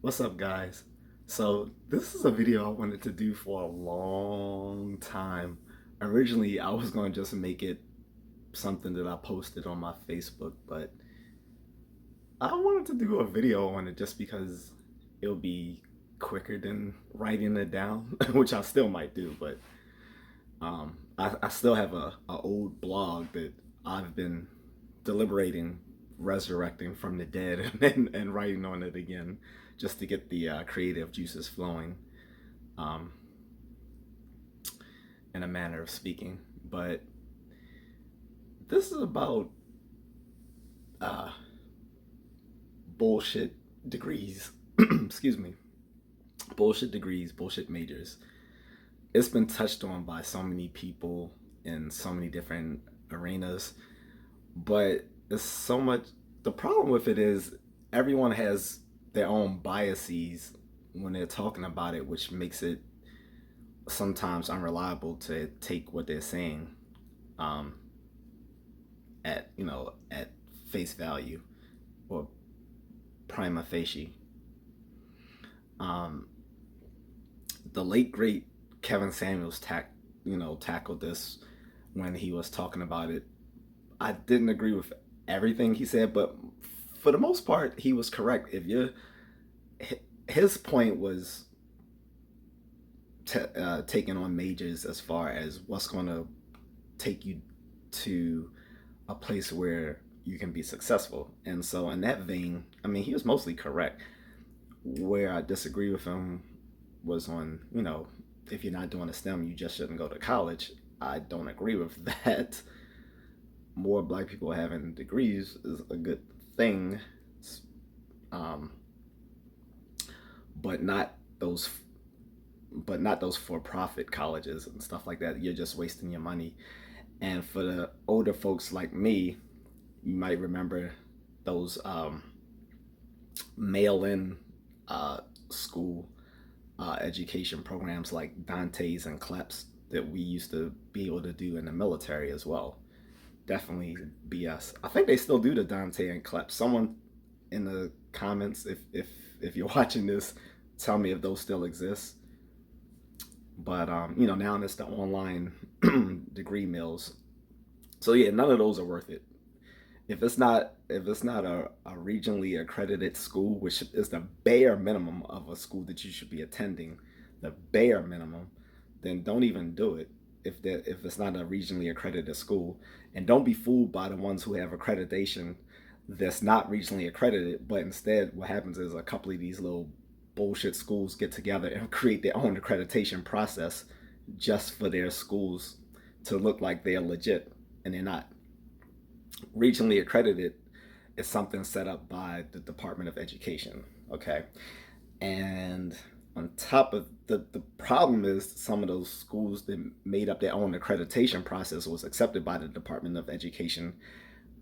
What's up, guys? So, this is a video I wanted to do for a long time. Originally, I was going to just make it something that I posted on my Facebook, but I wanted to do a video on it just because it'll be quicker than writing it down, which I still might do, but I still have a old blog that I've been deliberating resurrecting from the dead and writing on it again just to get the creative juices flowing, um, in a manner of speaking. But this is about uh, bullshit degrees. Excuse me. Bullshit degrees, bullshit majors. It's been touched on by so many people in so many different arenas, but it's so much. The problem with it is everyone has their own biases when they're talking about it, which makes it sometimes unreliable to take what they're saying, um, at face value or prima facie. Um, the late great Kevin Samuels tackled this when he was talking about it. I didn't agree with everything he said, but for the most part, he was correct. If you His point was taking on majors as far as what's going to take you to a place where you can be successful. And so, in that vein, I mean, he was mostly correct. Where I disagree with him was on, if you're not doing a STEM, you just shouldn't go to college. I don't agree with that. More black people having degrees is a good thing, um, but not those, for-profit colleges and stuff like that. You're just wasting your money. And for the older folks like me, you might remember those mail-in school education programs like Dante's and CLEPS that we used to be able to do in the military as well. Definitely BS. I think they still do the Dante and CLEPS. Someone in the comments, if you're watching this, tell me if those still exist. But now it's the online degree mills. So yeah, none of those are worth it. If it's not a regionally accredited school, which is the bare minimum of a school that you should be attending, the bare minimum, then don't even do it. If it's not a regionally accredited school, and don't be fooled by the ones who have accreditation that's not regionally accredited, but instead what happens is a couple of these little bullshit schools get together and create their own accreditation process just for their schools to look like they're legit, and they're not. Regionally accredited is something set up by the Department of Education, okay? And on top of the problem is some of those schools that made up their own accreditation process was accepted by the Department of Education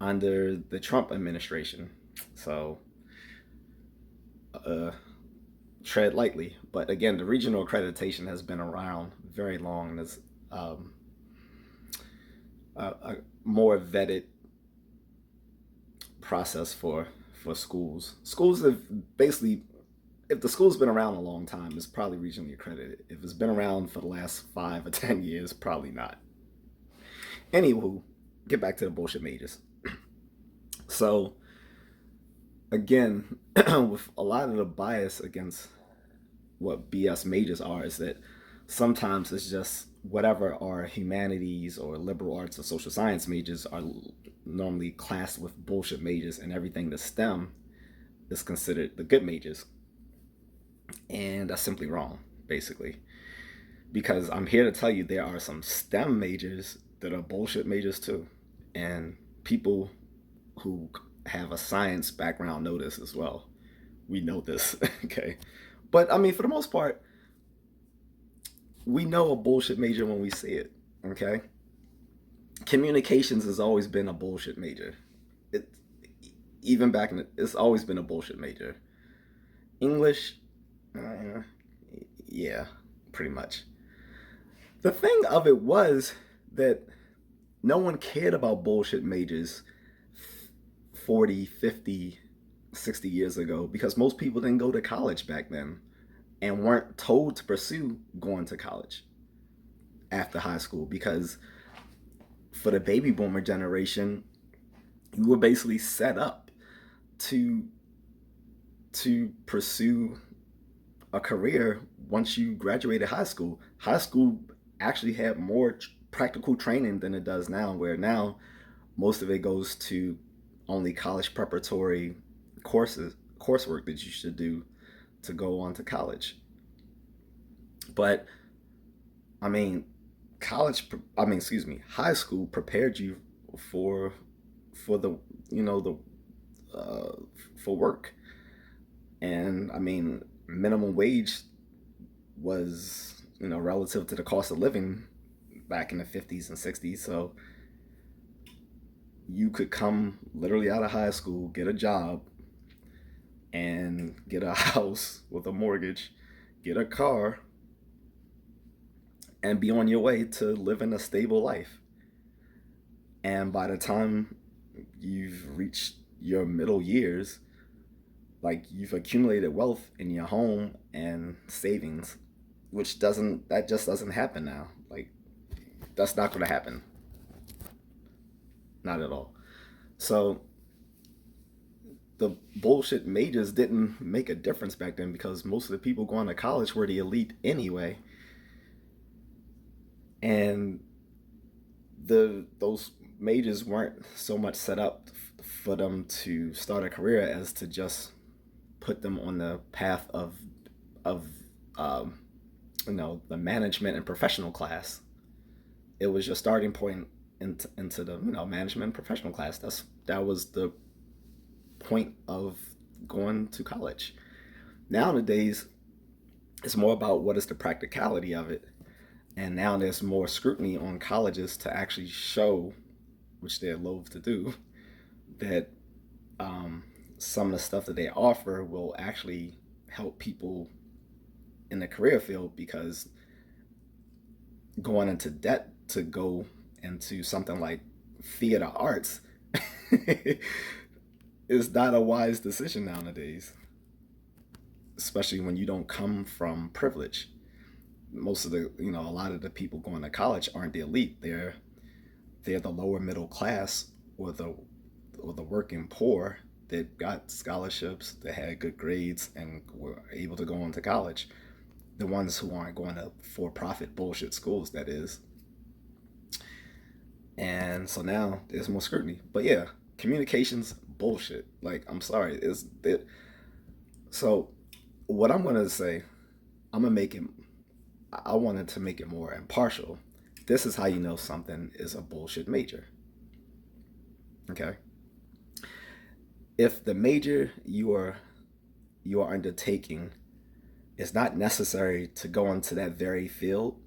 under the Trump administration. So tread lightly. But again, the regional accreditation has been around very long. There's a more vetted process for schools. Schools have basically, if the school's been around a long time, it's probably regionally accredited. If it's been around for the last 5 or 10 years, probably not. Anywho, get back to the bullshit majors. So again, with a lot of the bias against what BS majors are, is that sometimes it's just whatever our humanities or liberal arts or social science majors are normally classed with bullshit majors, and everything that's STEM is considered the good majors. And that's simply wrong, basically. Because I'm here to tell you there are some STEM majors that are bullshit majors too. And people who have a science background know this as well. We know this, okay? But I mean, for the most part, we know a bullshit major when we see it, okay? Communications has always been a bullshit major. It even back in it's always been a bullshit major. English, yeah, pretty much. The thing of it was that no one cared about bullshit majors 40, 50 60 years ago because most people didn't go to college back then and weren't told to pursue going to college after high school, because for the baby boomer generation, you were basically set up to pursue a career once you graduated high school. High school actually had more practical training than it does now, where now most of it goes to only college preparatory coursework that you should do to go on to college. But I mean, high school prepared you for the you know the for work. And I mean, minimum wage was, relative to the cost of living back in the 50s and 60s. So you could come literally out of high school, get a job, and get a house with a mortgage, get a car, and be on your way to living a stable life. And by the time you've reached your middle years, like, you've accumulated wealth in your home and savings, which just doesn't happen now. Like, that's not going to happen. Not at all. So the bullshit majors didn't make a difference back then because most of the people going to college were the elite anyway. And those majors weren't so much set up for them to start a career as to just put them on the path of um, the management and professional class. It was your starting point into the management and professional class. That was the point of going to college. Nowadays, it's more about what is the practicality of it, and now there's more scrutiny on colleges to actually show, which they're loath to do, that some of the stuff that they offer will actually help people in the career field, because going into debt to go into something like theater arts is not a wise decision nowadays, especially when you don't come from privilege. Most of a lot of the people going to college aren't the elite. They're the lower middle class, or the working poor that got scholarships, that had good grades, and were able to go on to college. The ones who aren't going to for-profit bullshit schools, that is. And so now there's more scrutiny. But yeah, communications bullshit. Like, I'm sorry, is it? So what I'm gonna say, I'm gonna make it. I wanted to make it more impartial. This is how you know something is a bullshit major. Okay. If the major you are undertaking is not necessary to go into that very field,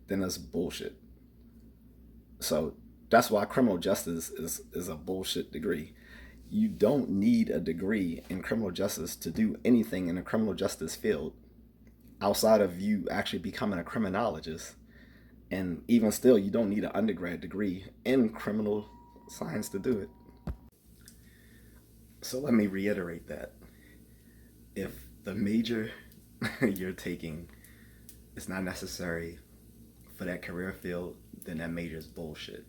then that's bullshit. So that's why criminal justice is a bullshit degree. You don't need a degree in criminal justice to do anything in the criminal justice field outside of you actually becoming a criminologist. And even still, you don't need an undergrad degree in criminal science to do it. So let me reiterate that. If the major you're taking is not necessary for that career field, then that major is bullshit.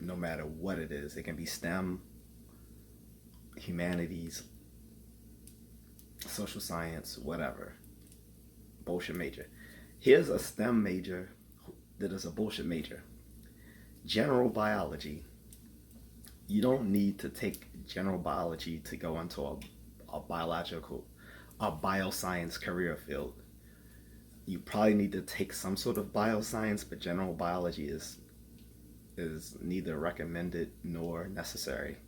No matter what it is, it can be STEM, humanities, social science, whatever. Bullshit major. Here's a STEM major that is a bullshit major. General biology. You don't need to take general biology to go into a bioscience career field. You probably need to take some sort of bioscience, but general biology is neither recommended nor necessary.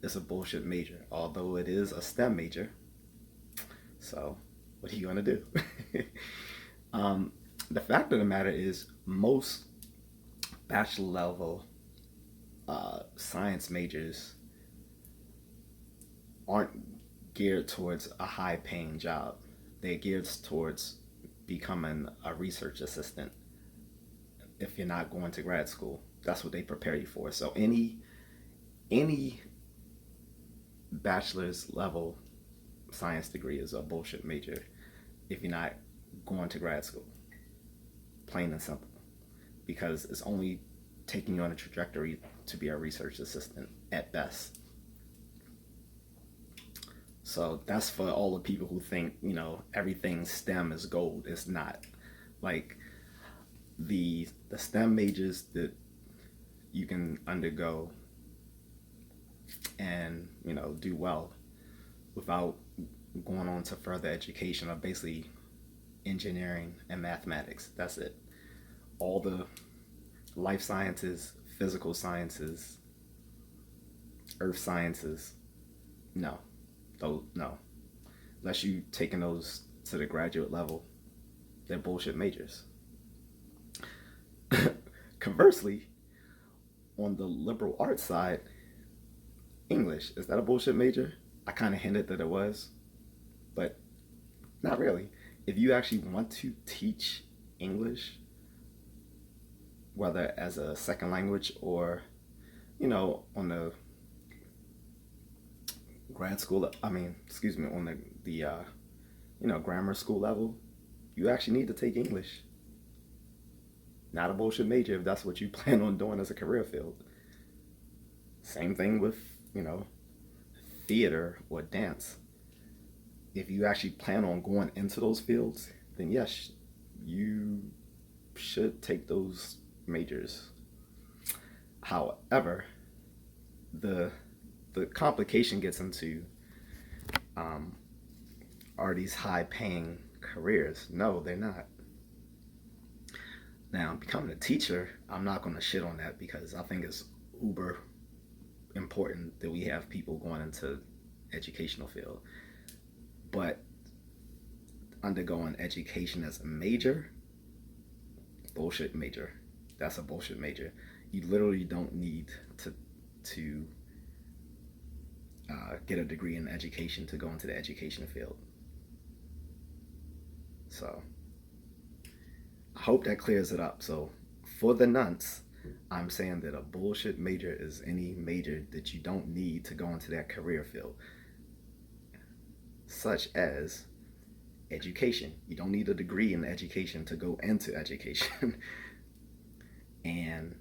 It's a bullshit major, although it is a STEM major. So, what are you gonna do? The fact of the matter is, most bachelor level science majors aren't geared towards a high paying job. They're geared towards becoming a research assistant. If you're not going to grad school, that's what they prepare you for. So any bachelor's level science degree is a bullshit major if you're not going to grad school. Plain and simple. Because it's only taking you on a trajectory to be a research assistant at best. So that's for all the people who think, everything STEM is gold. It's not. Like the STEM majors that you can undergo and, do well without going on to further education are basically engineering and mathematics. That's it. All the life sciences, physical sciences, earth sciences, no. No. Unless you taking those to the graduate level, they're bullshit majors. Conversely, on the liberal arts side, English, is that a bullshit major? I kind of hinted that it was, but not really. If you actually want to teach English, whether as a second language or, on the grad school, on the grammar school level, you actually need to take English. Not a bullshit major if that's what you plan on doing as a career field. Same thing with, theater or dance. If you actually plan on going into those fields, then yes, you should take those majors. However, the complication gets into, are these high paying careers? No, they're not. Now, becoming a teacher, I'm not going to shit on that because I think it's uber important that we have people going into educational field. But undergoing education as a major, bullshit major. That's a bullshit major. You literally don't need to get a degree in education to go into the education field. So I hope that clears it up. So for the nunts, I'm saying that a bullshit major is any major that you don't need to go into that career field, such as education. You don't need a degree in education to go into education. And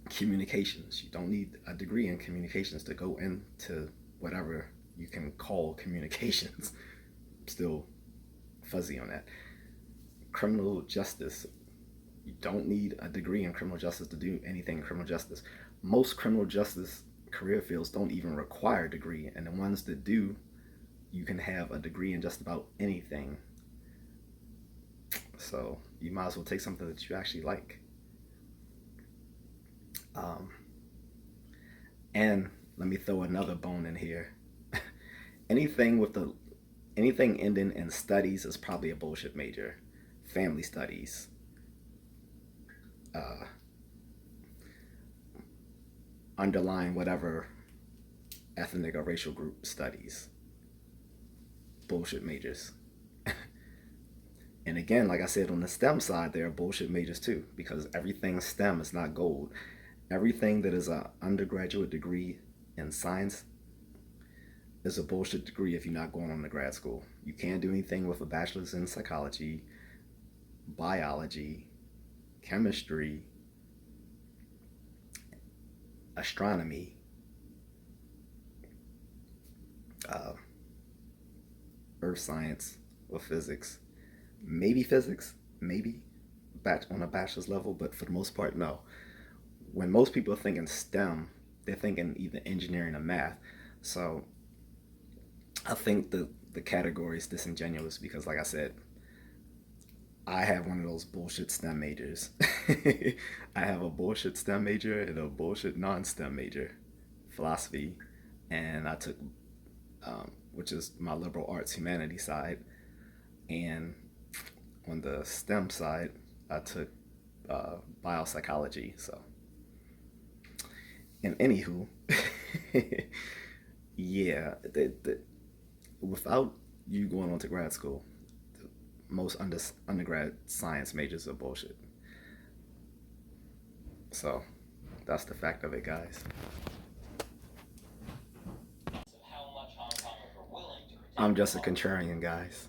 communications. You don't need a degree in communications to go into whatever you can call communications. Still fuzzy on that. Criminal justice. You don't need a degree in criminal justice to do anything in criminal justice. Most criminal justice career fields don't even require a degree, and the ones that do, you can have a degree in just about anything. So you might as well take something that you actually like. And let me throw another bone in here. anything ending in studies is probably a bullshit major. Family studies, underlying whatever ethnic or racial group studies, bullshit majors. And again, like I said, on the STEM side, there are bullshit majors too, because everything STEM is not gold. Everything that is an undergraduate degree in science is a bullshit degree if you're not going on to grad school. You can't do anything with a bachelor's in psychology, biology, chemistry, astronomy, earth science, or physics. Maybe physics, on a bachelor's level, but for the most part, no. When most people are thinking STEM, they're thinking either engineering or math. So I think the category is disingenuous because, like I said, I have one of those bullshit STEM majors. I have a bullshit STEM major and a bullshit non-STEM major, philosophy, and I took, which is my liberal arts humanities side, and on the STEM side, I took biopsychology. So, and anywho, yeah, without you going on to grad school, most undergrad science majors are bullshit. So that's the fact of it, guys. I'm just a contrarian, guys.